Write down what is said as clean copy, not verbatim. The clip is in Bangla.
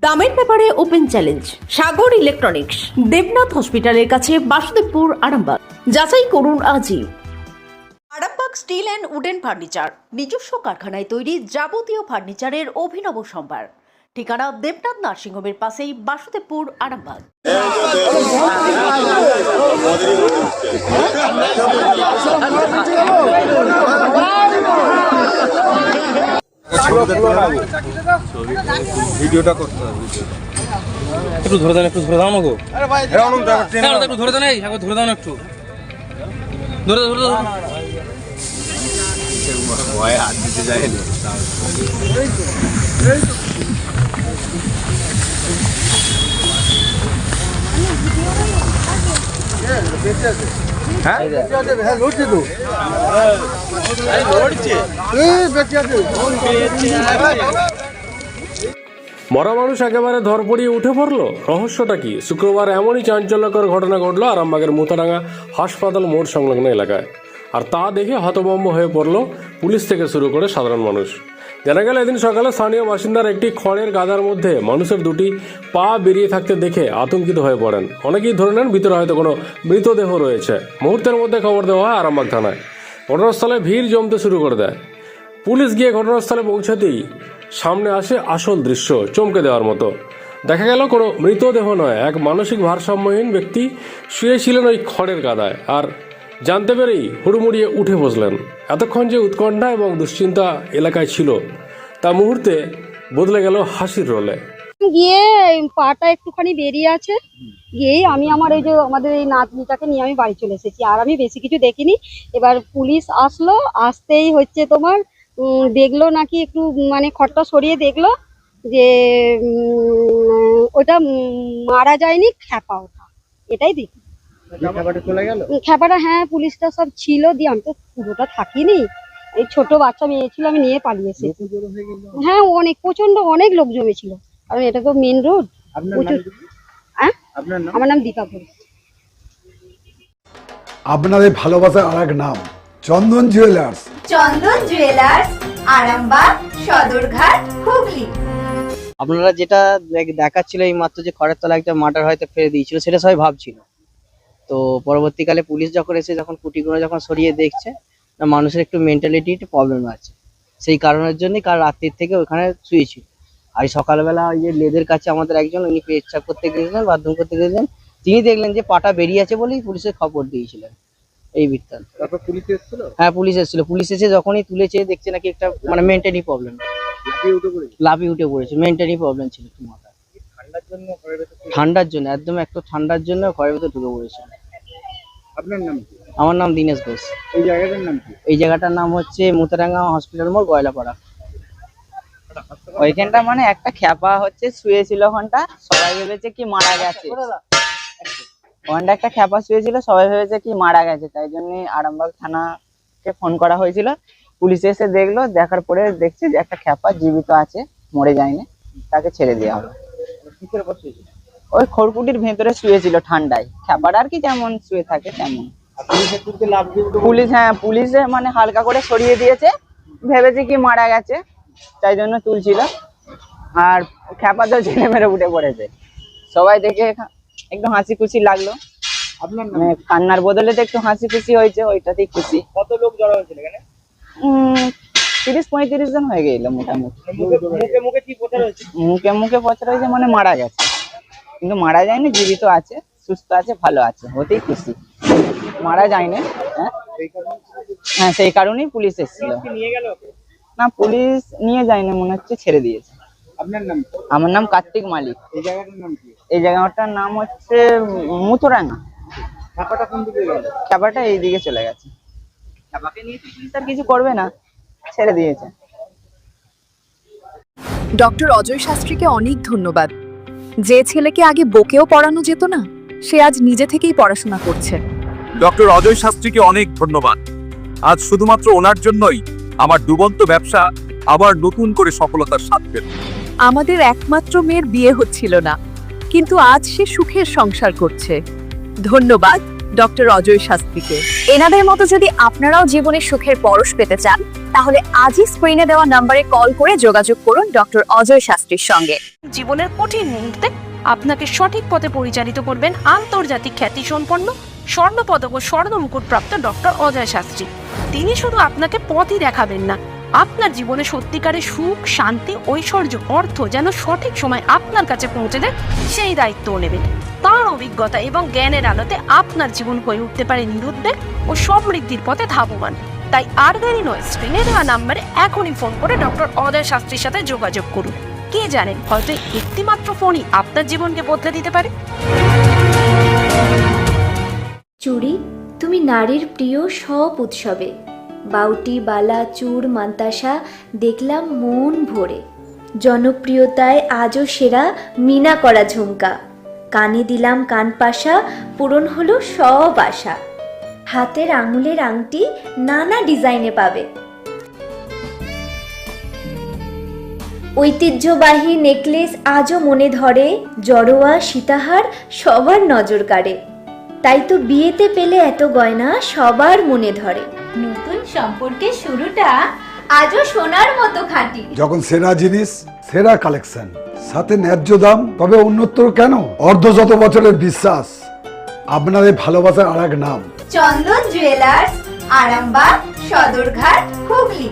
দামের ব্যাপারে ওপেন চ্যালেঞ্জ সাগর ইলেকট্রনিক্স, দেবনাথ হসপিটালের কাছে, বাসুদেবপুর, আরামবাগ। যাচাই করুন আজই। Arambagh steel and wooden furniture, নিজস্ব কারখানায় তৈরি যাবতীয় ফার্নিচারের অভিনব সম্ভার। ঠিকানা দেবনাথ নার্সিংহোমের পাশেই, বাসুদেবপুর, আরামবাগ। ভিডিওটা করতে হবে। একটু ধরে দেন, একটু ধরে দাও না গো। একটু ধরে দেন, একটু ধরে দাও না, একটু ধরে ধরে ভয়ে হাত দিতে যায় না। মরা মানুষ একেবারে ধরপড়িয়ে উঠে পড়লো, রহস্যটা কি? শুক্রবার এমনই চাঞ্চল্যকর ঘটনা ঘটলো আরামবাগের মুতাডাঙ্গা হাসপাতাল মোড় সংলগ্ন এলাকায়। আর তা দেখে হতভম্ব হয়ে পড়ল পুলিশ থেকে শুরু করে সাধারণ মানুষ। জানা গেল, এদিন সকালে স্থানীয় বাসিন্দার একটি খড়ের গাদার মধ্যে মানুষের দুটি পা বেরিয়ে থাকতে দেখে আতঙ্কিত হয়ে পড়েন। অনেকেই ধরে নেন ভিতরে হয়তো কোনো মৃতদেহ রয়েছে। মুহূর্তের মধ্যে খবর দেওয়া হয় আরামবাগ থানায়। ঘটনাস্থলে ভিড় জমতে শুরু করে দেয়। পুলিশ গিয়ে ঘটনাস্থলে পৌঁছাতেই সামনে আসে আসল দৃশ্য, চমকে দেওয়ার মতো। দেখা গেল কোনো মৃতদেহ নয়, এক মানসিক ভারসাম্যহীন ব্যক্তি শুয়েছিলেন ওই খড়ের গাদায়। আর জানতে পেরেই হুড়মুড়িয়ে উঠে বসলেন। এতক্ষণ যে উৎকণ্ঠা এবং দুশ্চিন্তা এলাকায় ছিল, তা মুহূর্তে বদলে গেল হাসির রোলে। গিয়ে পাটা একটুখানি বেরিয়ে আছে, গিয়েই আমি আমার এই যে আমাদের এই নাতনিটাকে নিয়ে আমি বাড়ি চলে এসেছি। আর আমি বেশি কিছু দেখিনি। এবার পুলিশ আসলো, আসতেই হচ্ছে তোমার দেখলো নাকি একটু মানে খড়টা সরিয়ে দেখলো যে ওটা মারা যায়নি, খ্যাপা ওটা, এটাই দেখি। খ্যাপাটা, হ্যাঁ পুলিশটা সব ছিল, দিয়ে আমি তো পুরোটা থাকিনি, এই ছোট বাচ্চা মেয়ে ছিল, আমি নিয়ে পালিয়ে এসেছি। হ্যাঁ অনেক, প্রচন্ড অনেক লোক জমেছিল, কারণ এটা তো মেন রোড। প্রচুর। হ্যাঁ, আমার নাম দীপা ঘোষ। আপনাদের ভালোবাসার আর এক নাম চন্দন জুয়েলার্স। চন্দন জুয়েলার্স, আরামবাগ, সদরঘাট, হুগলি। আপনারা যেটা দেখাচ্ছিল এই মাত্র, যে খড়ের তলা একটা মার্ডার হয়তো ফেলে দিয়েছিল, সেটা সবাই ভাবছিল। তো পরবর্তীকালে পুলিশ যখন এসে যখন কুটিগুলো যখন সরিয়ে দেখছে না, মানুষের একটু মেন্টালিটি প্রবলেম আছে, সেই কারণের জন্যই কাল রাত্রির থেকে ওখানে শুয়েছিল। আর সকালবেলা ওই যে লেদের কাছে আমাদের একজন, উনি পেচ্ছাপ করতে গিয়েছিলেন, বাথরুম করতে গিয়েছিলেন, তিনি দেখলেন যে পাটা বেরিয়ে আছে বলেই পুলিশের খবর দিয়েছিলেন। এই বৃত্তান্ত। তারপর পুলিশ এসেছিল? হ্যাঁ পুলিশ এসেছিল। পুলিশ এসে যখনই তুলেছে দেখছে নাকি একটা মানে মেন্টালি প্রবলেম, লাফিয়ে উঠে পড়েছে। মেন্টালি প্রবলেম ছিল একটু মাথা। ঠান্ডার জন্য, একদম একটু ঠান্ডার জন্য ঘরের ভেতর ঢুকে পড়েছিল। আপনার নাম কি? আমার নাম দীনেশ ঘোষ। এই জায়গাটার নাম কি? এই জায়গাটার নাম হচ্ছে মুতাডাঙ্গা হসপিটাল মোড়, গয়লাপাড়া। ওইখানটা মানে একটা খ্যাপা হচ্ছে শুয়েছিল, ওখানটা সবাই ভেবেছে কি মারা গেছে। ওখানটা একটা খ্যাপা শুয়েছিল, সবাই ভেবেছে কি মারা গেছে, তাই জন্য আরামবাগ থানাকে ফোন করা হয়েছিল। পুলিশ এসে দেখলো, দেখার পরে দেখছে যে একটা খ্যাপা জীবিত আছে, মরে যায়নি, তাকে ছেড়ে দেওয়া হবে। ওই খড়কুটির ভেতরে শুয়েছিল ঠান্ডায়, খ্যাপাটা আর কি যেমন শুয়ে থাকে তেমন। পুলিশ, হ্যাঁ পুলিশে মানে হালকা করে সরিয়ে দিয়েছে, ভেবেছে কি মারা গেছে, তাই জন্য তুলছিল। আর খ্যাপা তো ছেলে মেরে উঠে পড়েছে, সবাই দেখে একটু হাসি খুশি লাগলো। মানে কান্নার বদলে তো একটু হাসি খুশি হয়েছে, ওইটাতেই খুশি। কত লোক জড়ো হয়েছিল এখানে? 30-35 জন হয়ে গেল মোটামুটি। মুখে মুখে কি প্রচার হয়েছে? মুখে মুখে প্রচার হয়েছে মানে মারা গেছে, কিন্তু মারা যায়নি, জীবিত আছে, সুস্থ আছে, ভালো আছে, হতেই খুশি। মারা যায়নি। হ্যাঁ সেই কারণেই পুলিশ এসেছিল। না পুলিশ নিয়ে যায়নি, মনে হচ্ছে ছেড়ে দিয়েছে। আপনার নাম? আমার নাম কার্তিক মালিক। এই জায়গাটার নাম কি? এই জায়গাটার নাম হচ্ছে মুতাডাঙ্গা। খ্যাপাটা কোন দিকে গেল? খ্যাপাটা এইদিকে চলে গেছে। খ্যাপাকে নিয়ে পুলিশ আর কিছু করবে না, ছেড়ে দিয়েছে। ডক্টর অজয় শাস্ত্রীকে অনেক ধন্যবাদ। যে ছেলেকে আগে বকেও পড়ানো যেত না, সে আজ নিজে থেকেই পড়াশোনা করছে। ডক্টর অজয় শাস্ত্রীকে অনেক ধন্যবাদ। আজ শুধুমাত্র ওনার জন্যই আমার ডুবন্ত ব্যবসা আবার নতুন করে সফলতার স্বাদ পেল। আমাদের একমাত্র মেয়ের বিয়ে হচ্ছিল না, কিন্তু আজ সে সুখের সংসার করছে। ধন্যবাদ ডক্টর অজয় শাস্ত্রীকে। এনাদের মতো যদি আপনারাও জীবনে সুখের পরশ পেতে চান, তাহলে আজই স্ক্রিনে দেওয়া নম্বরে কল করে যোগাযোগ করুন ডক্টর অজয় শাস্ত্রীর সঙ্গে। জীবনের কঠিন মুহূর্তে আপনাকে সঠিক পথে পরিচালিত করবেন আন্তর্জাতিক খ্যাতিসম্পন্ন স্বর্ণপদক ও স্বর্ণ মুকুটপ্রাপ্ত ডক্টর অজয় শাস্ত্রী। তিনি শুধু আপনাকে পথই দেখাবেন না, আপনার জীবনে সত্যিকারের সুখ, শান্তি, ঐশ্বর্য, অর্থ যেন সঠিক সময় আপনার কাছে পৌঁছে দেয় সেই দায়িত্বও নেবেন। তার অভিজ্ঞতা এবং জ্ঞানের আলোতে আপনার জীবন হয়ে উঠতে পারে নিরুদ্বেগ ও সমৃদ্ধির পথে ধাবমান। তাই আর দেরি নয়, স্ক্রিনে দেওয়া নাম্বারে এখনই ফোন করে ডক্টর অজয় শাস্ত্রীর সাথে যোগাযোগ করুন। কে জানেন, হয়তো একটি মাত্র ফোনই আপনার জীবনকে বদলে দিতে পারে। চুড়ি, তুমি নারীর প্রিয় সব উৎসবে বাউটি, বালা, চূড়, মান্তাসা দেখলাম মন ভরে। জনপ্রিয়তায় আজও সেরা মিনা করা ঝুমকা, কানে দিলাম কানপাশা, পূরণ হলো সব আশা। হাতের আঙুলের আংটি নানা ডিজাইনে পাবে, ঐতিহ্যবাহী নেকলেস আজও মনে ধরে, জড়োয়া, সীতাহার সবার নজর কাড়ে। তাই তো বিয়েতে পেলে এত গয়না সবার মনে ধরে। নতুন সম্পর্কের শুরুটা আজও সোনার মতো খাঁটি। যখন সেরা জিনিস, সেরা কালেকশন, সাথে ন্যায্য দাম, তবে উন্নতর কেন? অর্ধশত বছরের বিশ্বাস, আপনাদের ভালোবাসার আর এক নাম চন্দন জুয়েলার্স, আরামবাগ, সদরঘাট, হুগলি।